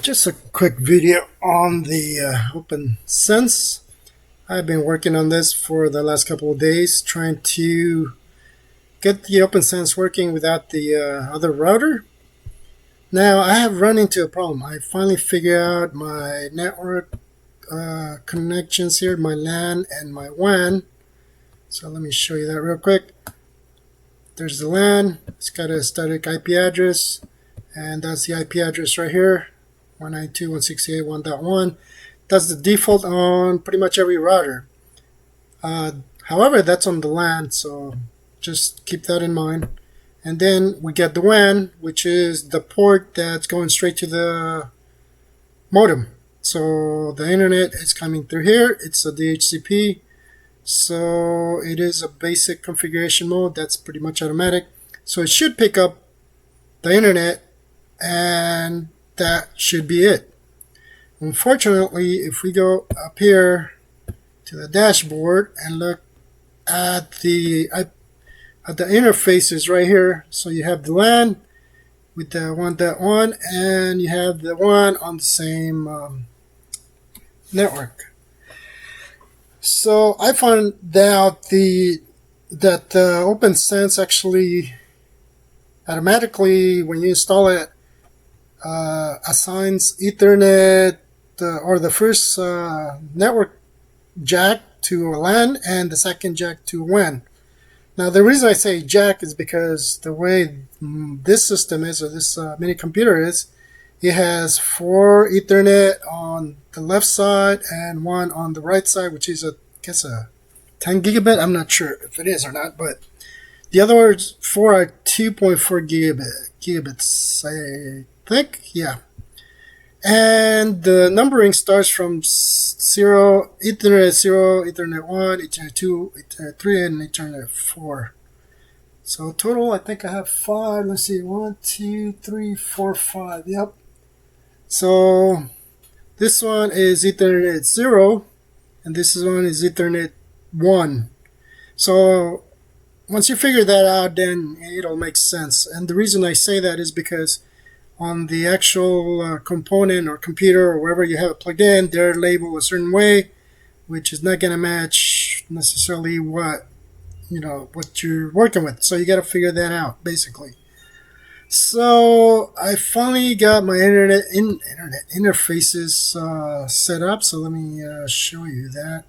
Just a quick video on the OPNsense. I've been working on this for the last couple of days, trying to get the OPNsense working without the other router. Now, I have run into a problem. I finally figured out my network connections here, my LAN and my WAN. So let me show you that real quick. There's the LAN. It's got a static IP address, and that's the IP address right here. 192.168.1.1. That's the default on pretty much every router. However, that's on the LAN, so just keep that in mind. And then we get the WAN, which is the port that's going straight to the modem. So the internet is coming through here. It's a DHCP. So it is a basic configuration mode. That's pretty much automatic. So it should pick up the internet, and that should be it. Unfortunately, if we go up here to the dashboard and look at the interfaces right here, so you have the LAN with the 1.1 and you have the one on the same network. So I found out that OPNsense actually automatically, when you install it, assigns Ethernet or the first network jack to a LAN and the second jack to a WAN. Now, the reason I say jack is because the way this system is, or this mini computer is, it has 4 Ethernet on the left side and 1 on the right side, which is, I guess, a 10 gigabit. I'm not sure if it is or not, but the other 4 are 2.4 gigabits, I think, yeah. And the numbering starts from 0, Ethernet 0, Ethernet 1, Ethernet 2, Ethernet 3, and Ethernet 4. So total, I think I have 5. Let's see, 1, 2, 3, 4, 5. Yep. So this one is Ethernet 0, and this one is Ethernet 1. So once you figure that out, then it'll make sense. And the reason I say that is because on the actual component or computer or wherever you have it plugged in, they're labeled a certain way, which is not going to match necessarily what you're working with. So you got to figure that out, basically. So I finally got my internet interfaces set up. So let me show you that.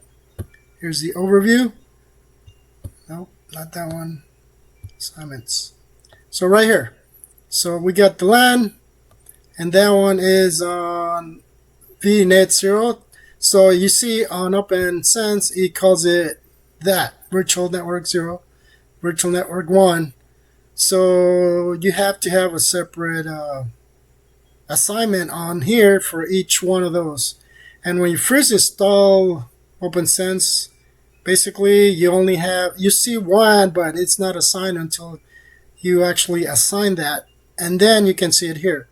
Here's the overview. Nope, not that one. Assignments. So right here. So we got the LAN, and that one is on VNet 0. So you see on OPNsense, it calls it that, Virtual Network 0, Virtual Network 1. So you have to have a separate assignment on here for each one of those. And when you first install OPNsense, basically you see one, but it's not assigned until you actually assign that. And then you can see it here.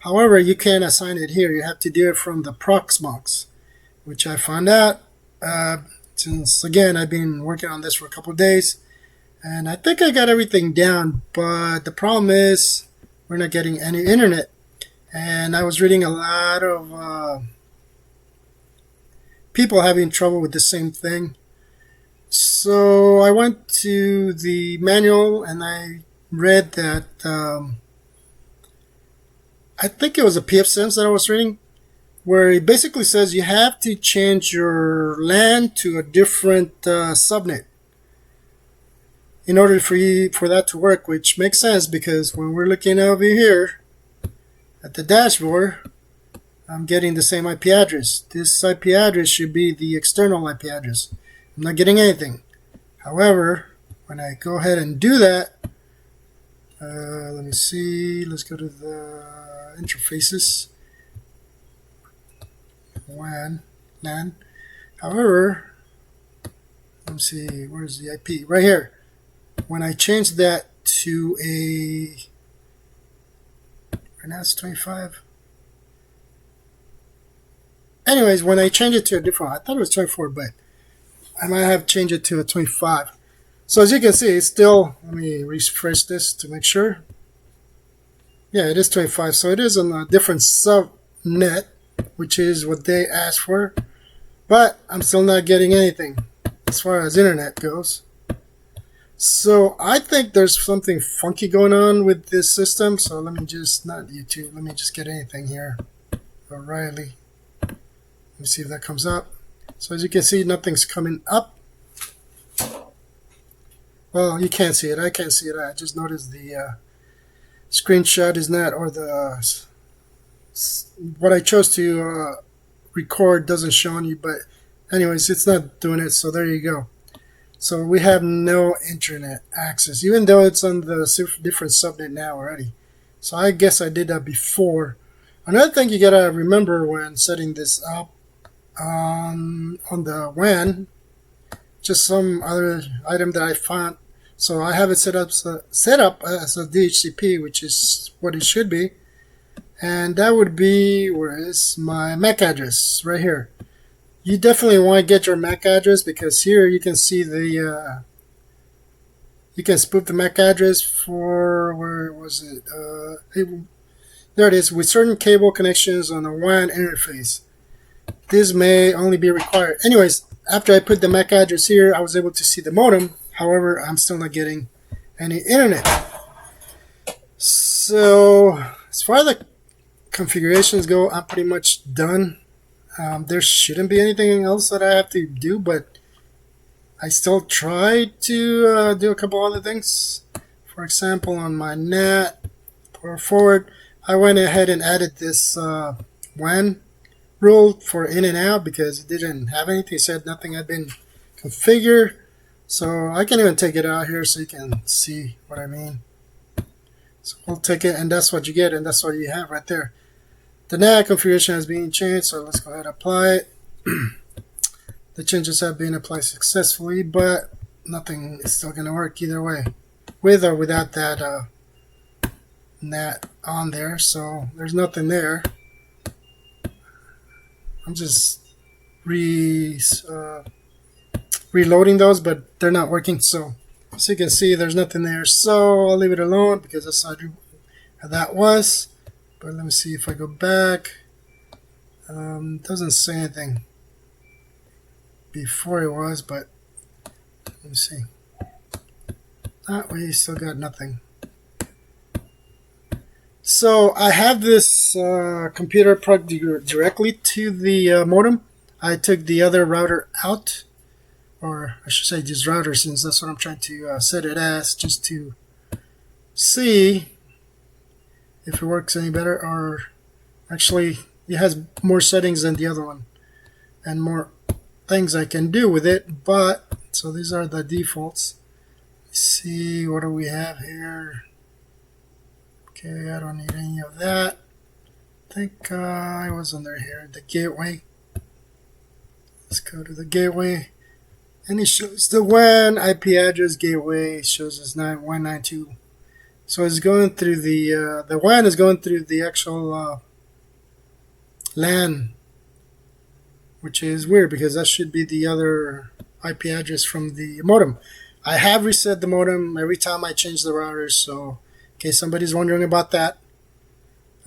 However, you can't assign it here. You have to do it from the Proxmox, which I found out since, again, I've been working on this for a couple of days. And I think I got everything down. But the problem is we're not getting any internet. And I was reading a lot of people having trouble with the same thing. So I went to the manual and I read that I think it was a PFSense that I was reading, where it basically says you have to change your LAN to a different subnet in order for that to work, which makes sense because when we're looking over here at the dashboard, I'm getting the same IP address. This IP address should be the external IP address. I'm not getting anything. However, when I go ahead and do that, let me see. Let's go to the interfaces. WAN, LAN. However, let me see. Where's the IP? Right here. When I change that to right now it's 25. Anyways, when I change it to a different, I thought it was 24, but I might have changed it to a 25. So as you can see, it's still, let me refresh this to make sure. Yeah, it is 25. So it is on a different net, which is what they asked for, but I'm still not getting anything as far as internet goes. So I think there's something funky going on with this system. So let me just, not YouTube, let me just get anything here. O'Reilly. Let me see if that comes up. So as you can see, nothing's coming up. Well, you can't see it. I can't see it. I just noticed the screenshot is not, or the what I chose to record doesn't show on you. But anyways, it's not doing it. So there you go. So we have no internet access, even though it's on the different subnet now already. So I guess I did that before. Another thing you gotta remember when setting this up on the WAN, just some other item that I found. So I have it set up as a DHCP, which is what it should be, and that would be, where is my MAC address? Right here. You definitely want to get your MAC address, because here you can see the you can spoof the MAC address for, where was it? There it is, with certain cable connections on a WAN interface. This may only be required. Anyways, after I put the MAC address here, I was able to see the modem. However, I'm still not getting any internet. So as far as the configurations go, I'm pretty much done. There shouldn't be anything else that I have to do, but I still try to do a couple other things. For example, on my NAT forward, I went ahead and added this WAN rule for in and out, because it didn't have anything. It said nothing had been configured. So I can even take it out here so you can see what I mean. So we'll take it, and that's what you get, and that's what you have right there. The NAT configuration has been changed, so let's go ahead and apply it. The changes have been applied successfully, but nothing is still going to work either way, with or without that NAT on there. So there's nothing there. I'm just reloading those, but they're not working. So as you can see, there's nothing there. So I'll leave it alone, because that's how that was. But let me see if I go back. It doesn't say anything before it was, but let me see. We still got nothing. So I have this computer plugged directly to the modem. I took the other router out, or I should say this router, since that's what I'm trying to set it as, just to see if it works any better. Or actually, it has more settings than the other one and more things I can do with it. But so these are the defaults. Let's see, what do we have here? Okay, I don't need any of that. I think I was under here, the gateway. Let's go to the gateway, and it shows the WAN IP address gateway. It shows us 192. So it's going through the WAN is going through the actual LAN, which is weird, because that should be the other IP address from the modem. I have reset the modem every time I change the routers, so in case somebody's wondering about that,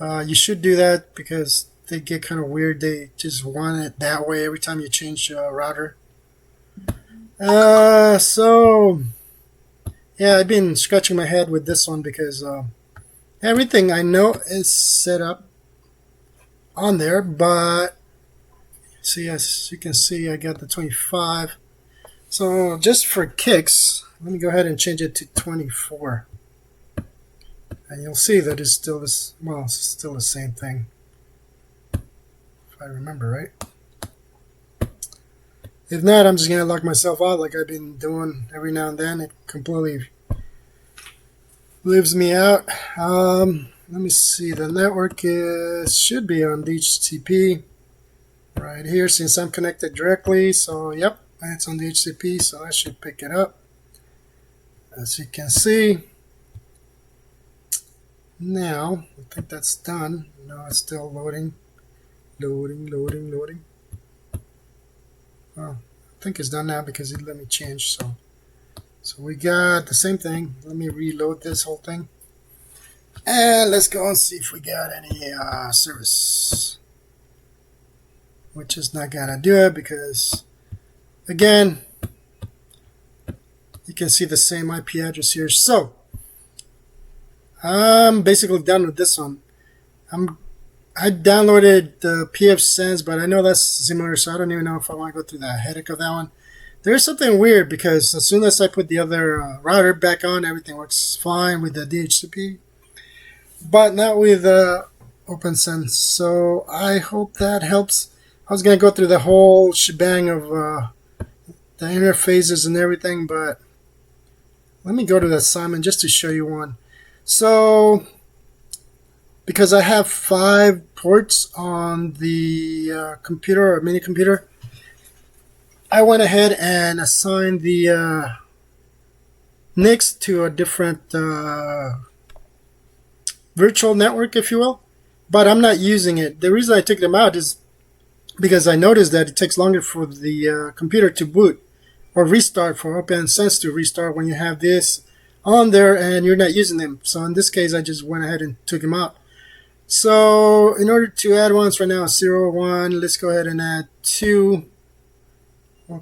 you should do that, because they get kind of weird. They just want it that way every time you change a router. So yeah, I've been scratching my head with this one, because everything I know is set up on there, but see, as you can see, I got the 25. So just for kicks, let me go ahead and change it to 24, and you'll see that it's still this. Well, it's still the same thing, if I remember right. If not, I'm just gonna lock myself out like I've been doing every now and then. It completely leaves me out. Let me see. The network should be on DHCP right here, since I'm connected directly. So yep, it's on DHCP, so I should pick it up. As you can see. Now, I think that's done. No, it's still loading. Loading. Well, I think it's done now, because it let me change. So we got the same thing. Let me reload this whole thing. And let's go and see if we got any service. which is not gonna do it because, again, you can see the same IP address here. So I'm basically done with this one. I downloaded the OPNsense, but I know that's similar, so I don't even know if I want to go through the headache of that one. There's something weird because as soon as I put the other router back on, everything works fine with the DHCP, but not with OPNsense. So I hope that helps. I was going to go through the whole shebang of the interfaces and everything, but let me go to the assignment just to show you one. So because I have 5 ports on the computer or mini computer, I went ahead and assigned the NICs to a different virtual network, if you will, but I'm not using it. The reason I took them out is because I noticed that it takes longer for the computer to boot or restart, for OPNsense to restart when you have this on there and you're not using them. So in this case, I just went ahead and took them out. So in order to add ones right now, 0, 1, let's go ahead and add 2. We'll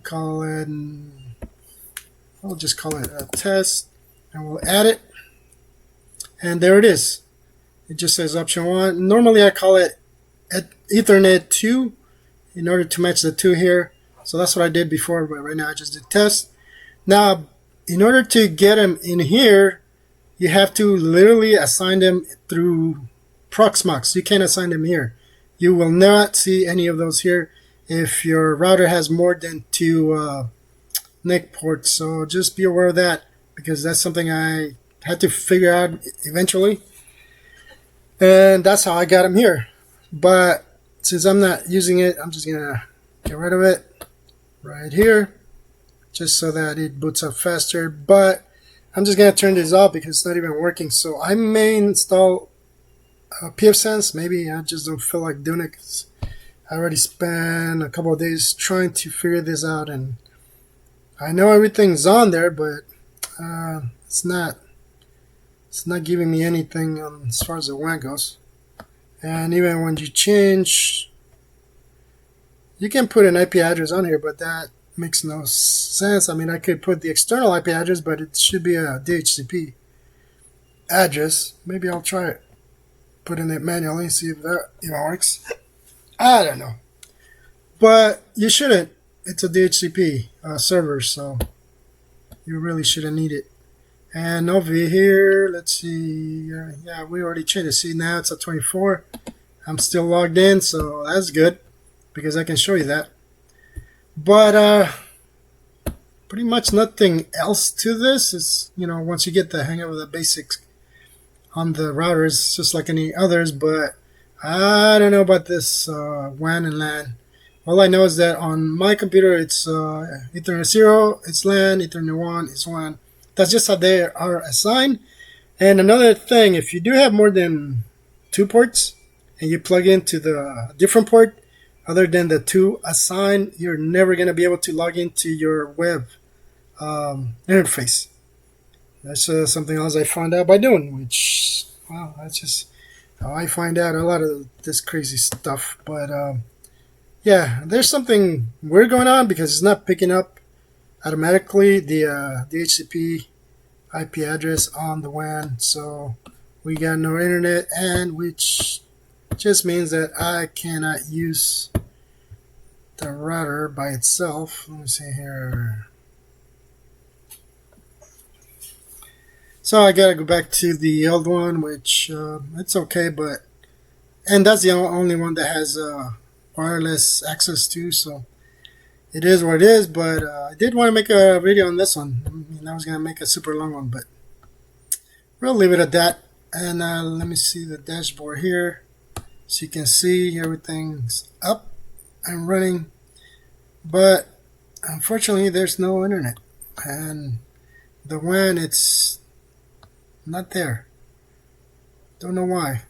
just call it a test, and we'll add it, and there it is. It just says option 1. Normally I call it Ethernet 2 in order to match the 2 here. So that's what I did before, but right now I just did test. Now, in order to get them in here, you have to literally assign them through Proxmox. You can't assign them here. You will not see any of those here if your router has more than 2 NIC ports. So just be aware of that, because that's something I had to figure out eventually. And that's how I got them here. But since I'm not using it, I'm just going to get rid of it right here, just so that it boots up faster. But I'm just going to turn this off because it's not even working. So I may install OPNsense. Maybe I just don't feel like doing it because I already spent a couple of days trying to figure this out, and I know everything's on there, but it's not giving me anything as far as the WAN goes. And even when you change, you can put an IP address on here, but that makes no sense. I mean, I could put the external IP address, but it should be a DHCP address. Maybe I'll try it, putting it manually, see if that works. I don't know, but you shouldn't. It's a DHCP server, so you really shouldn't need it. And over here, let's see. Yeah, we already changed it. See, now it's at 24. I'm still logged in, so that's good because I can show you that. But pretty much nothing else to this. It's, once you get the hang of the basics on the routers, it's just like any others. But I don't know about this WAN and LAN. All I know is that on my computer, it's Ethernet 0, it's LAN, Ethernet 1, it's WAN. That's just how they are assigned. And another thing, if you do have more than 2 ports and you plug into the different port other than the 2 assigned, you're never going to be able to log into your web interface. That's something else I found out by doing, which, wow, that's just how I find out a lot of this crazy stuff. But yeah, there's something weird going on because it's not picking up automatically the DHCP IP address on the WAN. So we got no internet, and which just means that I cannot use the router by itself. Let me see here. So I gotta go back to the old one, which it's okay, and that's the only one that has wireless access to, so it is what it is. But I did want to make a video on this one. I was gonna make a super long one, but we'll leave it at that. And let me see the dashboard here, so you can see everything's up and running. But unfortunately, there's no internet, and the WAN, it's not there. Don't know why.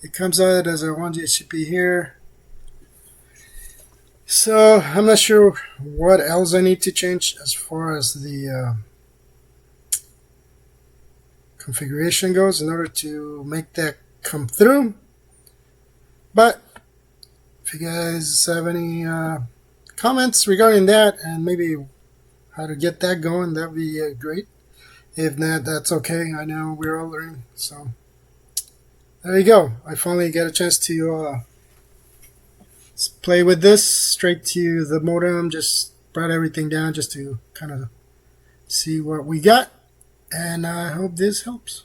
It comes out as a 1 DHCP here. So I'm not sure what else I need to change as far as the configuration goes in order to make that come through. But If you guys have any comments regarding that and maybe how to get that going, that'd be great. If not, that's okay. I know we're all learning. So there you go. I finally get a chance to play with this straight to the modem. Just brought everything down just to kind of see what we got. And I hope this helps.